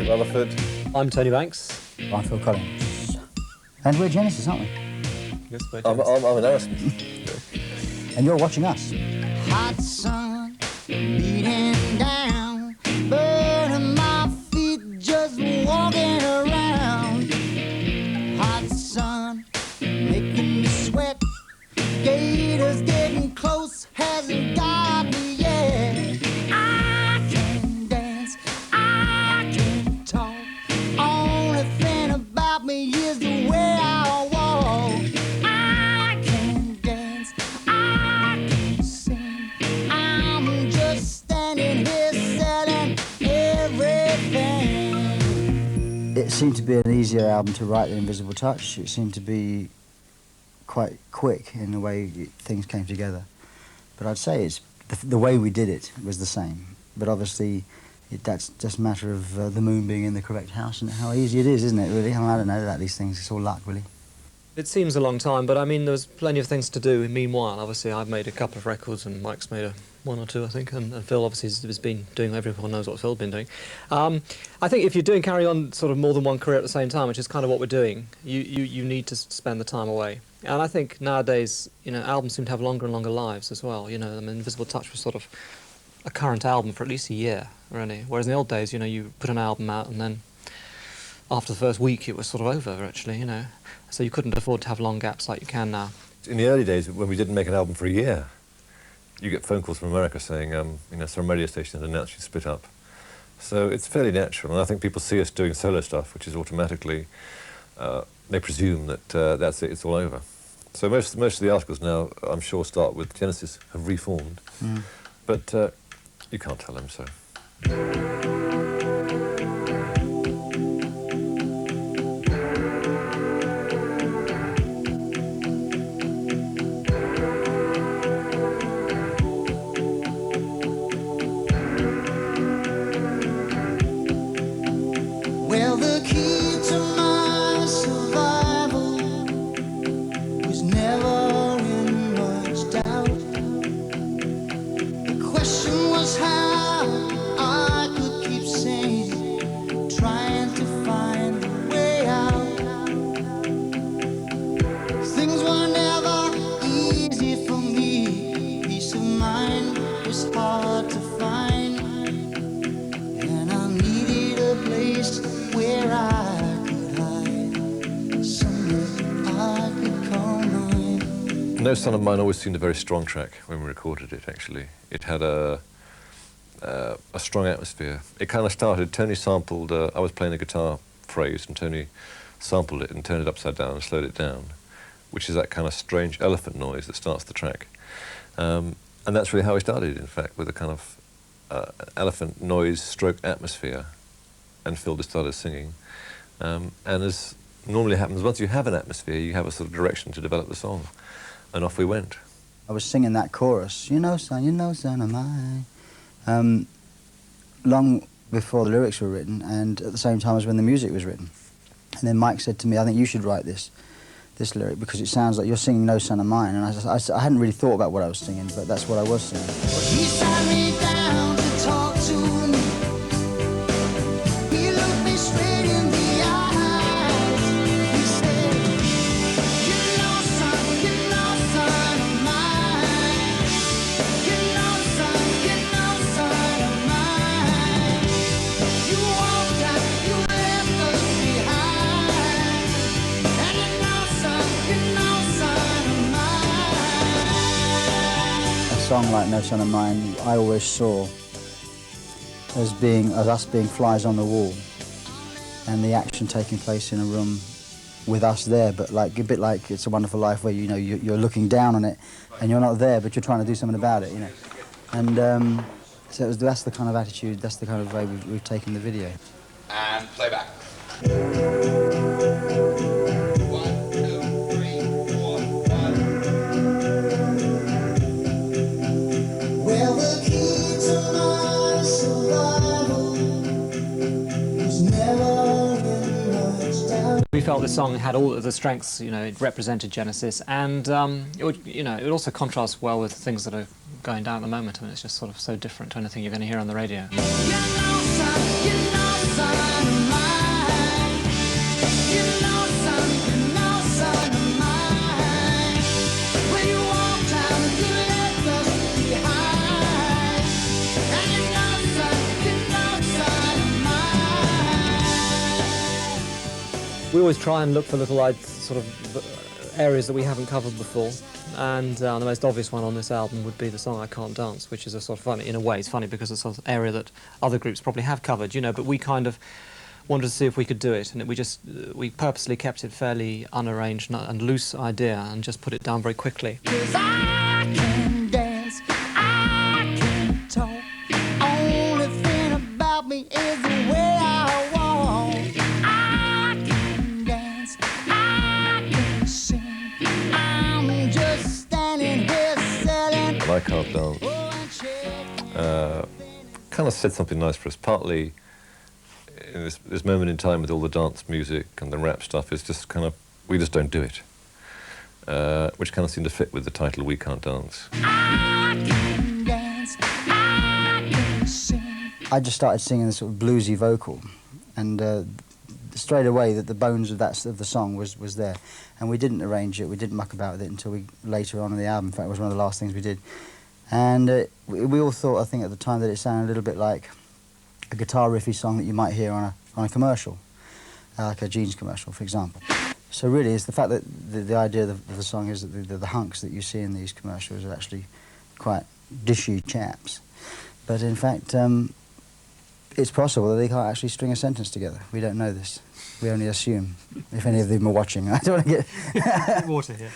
Rutherford. I'm Tony Banks. I'm Phil Collins. And we're Genesis, aren't we? Yes, we're I'm Genesis. an Aerosmith. And you're watching us. Hot sun beating down, burning my feet just walking around. Hot sun making me sweat. Gators getting close, hasn't got me yet. I can dance, I can talk. Only thing about me is the way I walk. I can dance, I can sing. I'm just standing here selling everything. It seemed to be an easier album to write than Invisible Touch. It seemed to be quite quick in the way things came together. But I'd say it's the way we did it was the same. But obviously, that's just a matter of the moon being in the correct house and how easy it is, isn't it, really? I don't know about these things. It's all luck, really. It seems a long time, but I mean, there was plenty of things to do. Meanwhile, obviously, I've made a couple of records, and Mike's made one or two, I think, and Phil obviously has been doing. Everyone knows what Phil's been doing. I think if you're carry on sort of more than one career at the same time, which is kind of what we're doing, you need to spend the time away. And I think nowadays, albums seem to have longer and longer lives as well. I mean, Invisible Touch was sort of a current album for at least a year, really. Whereas in the old days, you put an album out and then after the first week it was sort of over, actually, So you couldn't afford to have long gaps like you can now. In the early days, when we didn't make an album for a year, you get phone calls from America saying, some radio station has announced you split up. So it's fairly natural, and I think people see us doing solo stuff, which is automatically, they presume that that's it, it's all over. So most of the articles now, I'm sure, start with Genesis have reformed, but you can't tell them so. Well, the key to my survival was never in much doubt. The question was how I could keep sane, trying to find a way out. Things were never easy for me. Peace of mind was hard to find, and I needed a place where I could hide, somewhere I could call mine. No Son of Mine always seemed a very strong track when we recorded it, actually. It had a strong atmosphere. It kind of started, Tony sampled, I was playing a guitar phrase, and Tony sampled it and turned it upside down and slowed it down, which is that kind of strange elephant noise that starts the track. And that's really how we started, in fact, with a kind of elephant noise stroke atmosphere, and Phil just started singing. And as normally happens, once you have an atmosphere, you have a sort of direction to develop the song, and off we went. I was singing that chorus, you know son of mine, long before the lyrics were written, and at the same time as when the music was written. And then Mike said to me, I think you should write this lyric, because it sounds like you're singing No Son of Mine. And I hadn't really thought about what I was singing, but that's what I was singing. He sat me down to talk to me. He looked me straight in the eyes. He said, you know, son of mine. You know, son of mine. You walked out, you left us behind. And you know, son of mine. A song like No Son of Mine, I always saw as us being flies on the wall, and the action taking place in a room with us there, but a bit like It's a Wonderful Life, where you're looking down on it and you're not there, but you're trying to do something about it, And so that's the kind of attitude, that's the kind of way we've taken the video. And playback. 1, 2, 3, 4, 5. Well, the key to my survival was never in much doubt. We felt this song had all of the strengths, it represented Genesis, and it would also contrast well with things that are going down at the moment. I mean, it's just sort of so different to anything you're going to hear on the radio. You know, son, we always try and look for little sort of areas that we haven't covered before. And the most obvious one on this album would be the song "I Can't Dance," which is a sort of funny, in a way, it's funny because it's an area that other groups probably have covered, you know. But we kind of wanted to see if we could do it, and we purposely kept it fairly unarranged and loose idea, and just put it down very quickly. 'Cause I can dance, I can talk. Only thing about me is the way I walk. I can dance, I can sing. I'm just standing here selling. And I Can't Dance kind of said something nice for us. Partly, in this moment in time with all the dance music and the rap stuff, is just kind of, we just don't do it. Which kind of seemed to fit with the title "We Can't Dance." I can dance, I can sing. I just started singing this sort of bluesy vocal, and straight away that the bones of the song was there, and we didn't arrange it, we didn't muck about with it until later on in the album. In fact, it was one of the last things we did, and we all thought, I think at the time, that it sounded a little bit like a guitar riffy song that you might hear on a commercial, like a jeans commercial, for example. So really, it's the fact that the idea of the song is that the hunks that you see in these commercials are actually quite dishy chaps, but in fact. It's possible that they can't actually string a sentence together. We don't know this. We only assume, if any of them are watching. I don't want to get... Water here.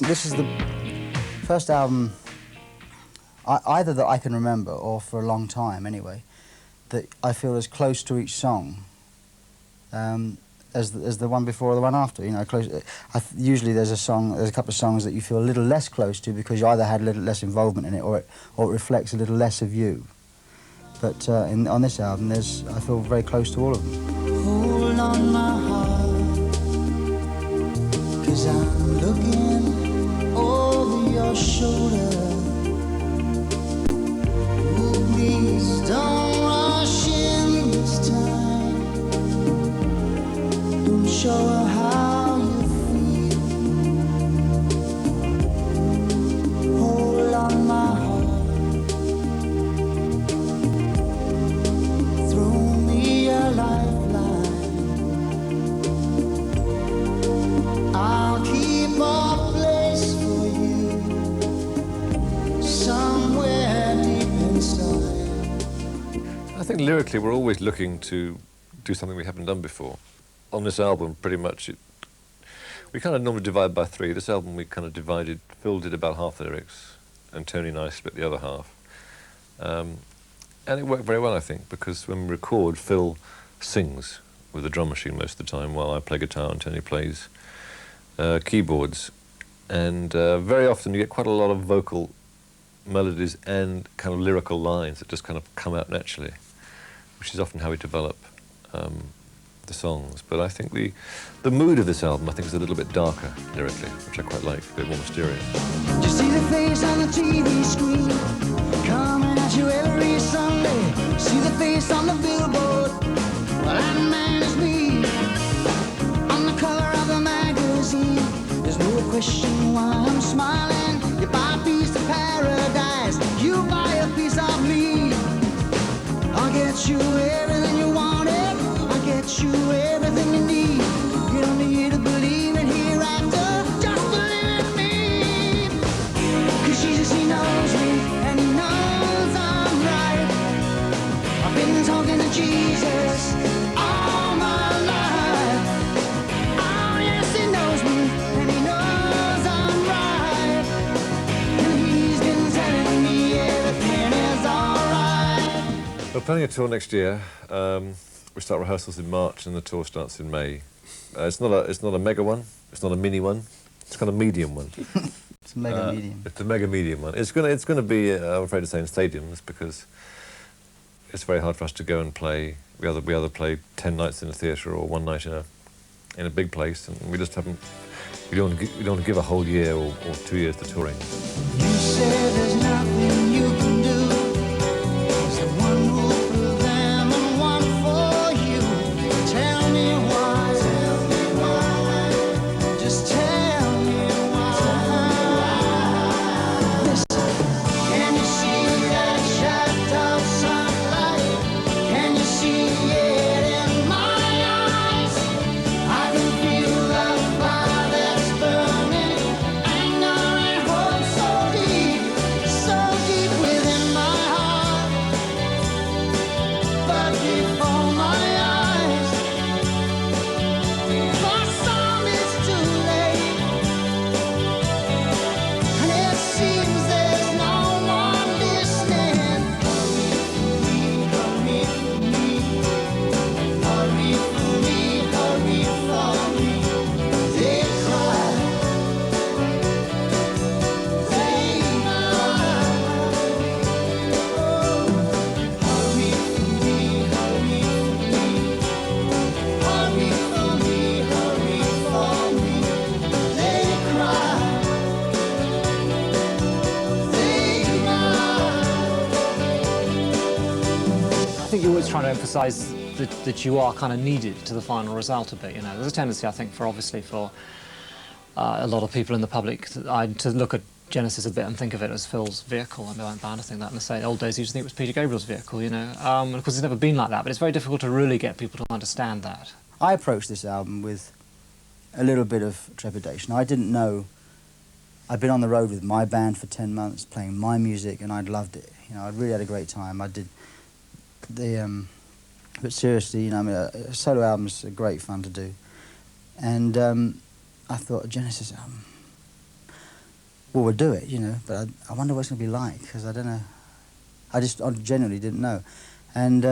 This is the first album, either that I can remember, or for a long time anyway, that I feel as close to each song as the one before or the one after. You know, usually there's a couple of songs that you feel a little less close to because you either had a little less involvement in it, or it reflects a little less of you. But on this album, I feel very close to all of them. Hold on my heart, 'cause I'm looking over your shoulder. Ooh, please don't rush in this time. Don't show her how you feel. Hold on my heart, throw me a lifeline. I'll keep a place for you somewhere deep inside. I think lyrically we're always looking to do something we haven't done before. On this album, pretty much, we kind of normally divide by three. This album we kind of divided, Phil did about half the lyrics, and Tony and I split the other half. And it worked very well, I think, because when we record, Phil sings with the drum machine most of the time, while I play guitar and Tony plays keyboards. And very often you get quite a lot of vocal melodies and kind of lyrical lines that just kind of come out naturally, which is often how we develop the songs. But I think the mood of this album, I think, is a little bit darker lyrically, which I quite like, a bit more mysterious. Just see the face on the TV screen, coming at you every Sunday. See the face on the billboard, well, that man is me. On the cover of the magazine, there's no question why I'm smiling. You buy a piece of paradise, you buy a piece of me. I'll get you everything you wanted, I'll get you everything you need. You don't need to believe in hereafter, just believe in me. 'Cause Jesus, he knows me, and he knows I'm right. I've been talking to Jesus all my life. Oh yes, he knows me, and he knows I'm right. And he's been telling me everything is alright. We're planning a tour next year. We start rehearsals in March and the tour starts in May. It's not a mega one, it's not a mini one, it's kind of a medium one. It's a mega medium. It's a mega medium one. It's gonna be, I'm afraid to say, in stadiums, because it's very hard for us to go and play. We either play 10 nights in a theatre or one night in a big place, and we just haven't. We don't want to give a whole year or 2 years to touring. You say there's nothing you can do. There's the one rule for them and one for you. Tell me why. Tell me why. Just tell me why. Listen, can you see that shaft of sunlight? Can you see emphasise that you are kind of needed to the final result a bit. You know, there's a tendency, I think, obviously for a lot of people in the public to look at Genesis a bit and think of it as Phil's vehicle. I don't band to think that in the old days. You used to think it was Peter Gabriel's vehicle, you know. And of course, it's never been like that, but it's very difficult to really get people to understand that. I approached this album with a little bit of trepidation. I didn't know. I'd been on the road with my band for 10 months, playing my music, and I'd loved it. You know, I really had a great time. I did the, but seriously, you know, I mean, solo albums are great fun to do. And I thought, a Genesis album, well, we'll do it, you know, but I wonder what it's going to be like, because I don't know. I genuinely didn't know. And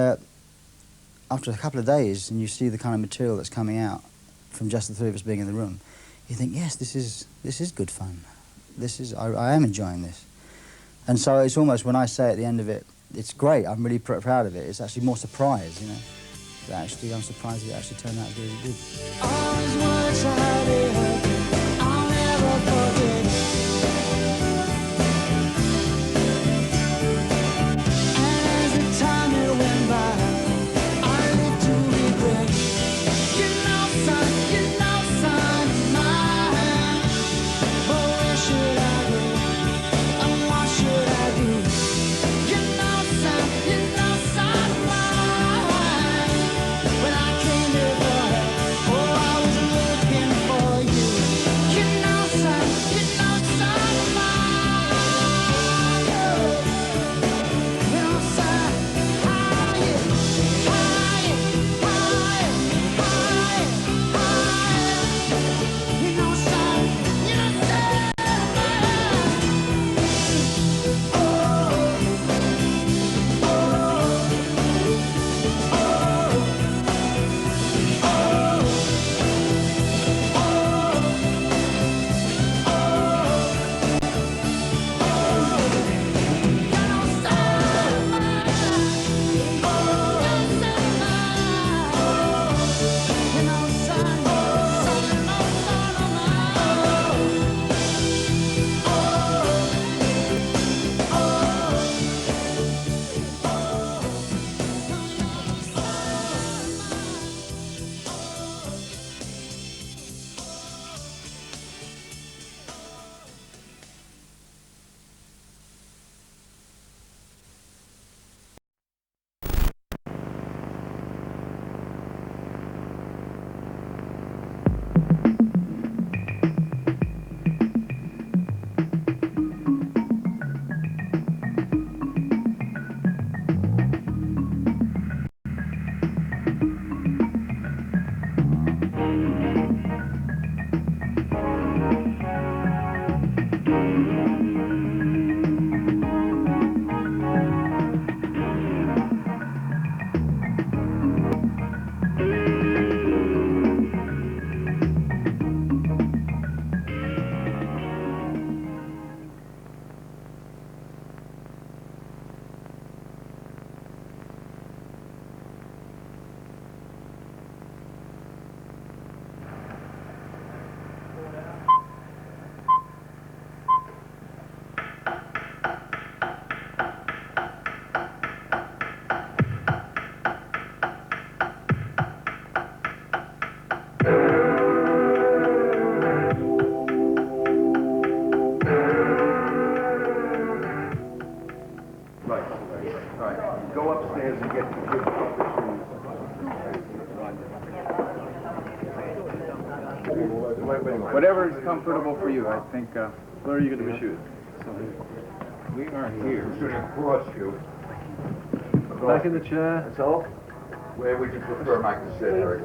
after a couple of days, and you see the kind of material that's coming out from just the three of us being in the room, you think, yes, this is good fun. I am enjoying this. And so it's almost, when I say at the end of it, it's great, I'm really proud of it, it's actually more surprise, you know. I'm surprised it actually turned out really good. Always once I had it, I'll never forget. And as the time it went by, I lived to regret. You know, son, my hand. But where should I go? And what should I do? You know, son, mine. When I came here for help, oh, I was looking for you. You know, son, mine. You know, son, higher, higher, higher, higher. You know, son, Right. Go upstairs and get the Whatever is comfortable for you, I think. Where are you going to be shooting? We aren't here. We're shooting across you. Back in the chair. That's all? Where would you prefer Mike to sit, Eric?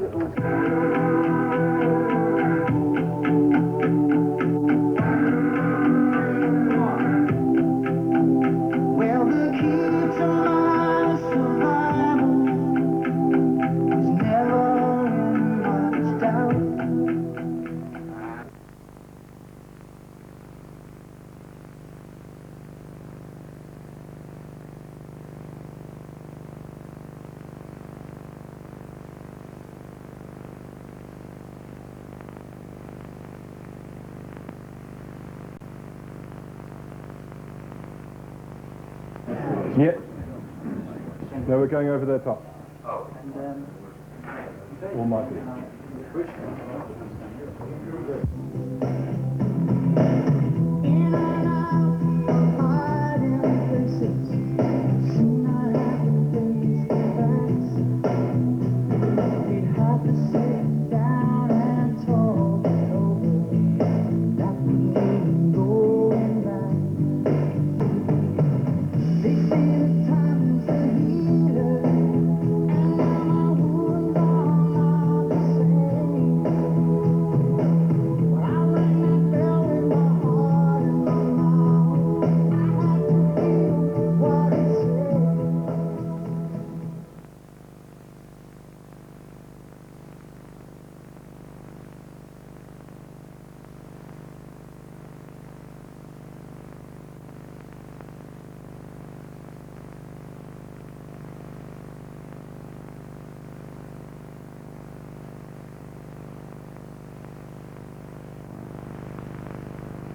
well, the key to my survival is never anyone's doubt. Yeah. No, we're going over their top. Oh, Or might be.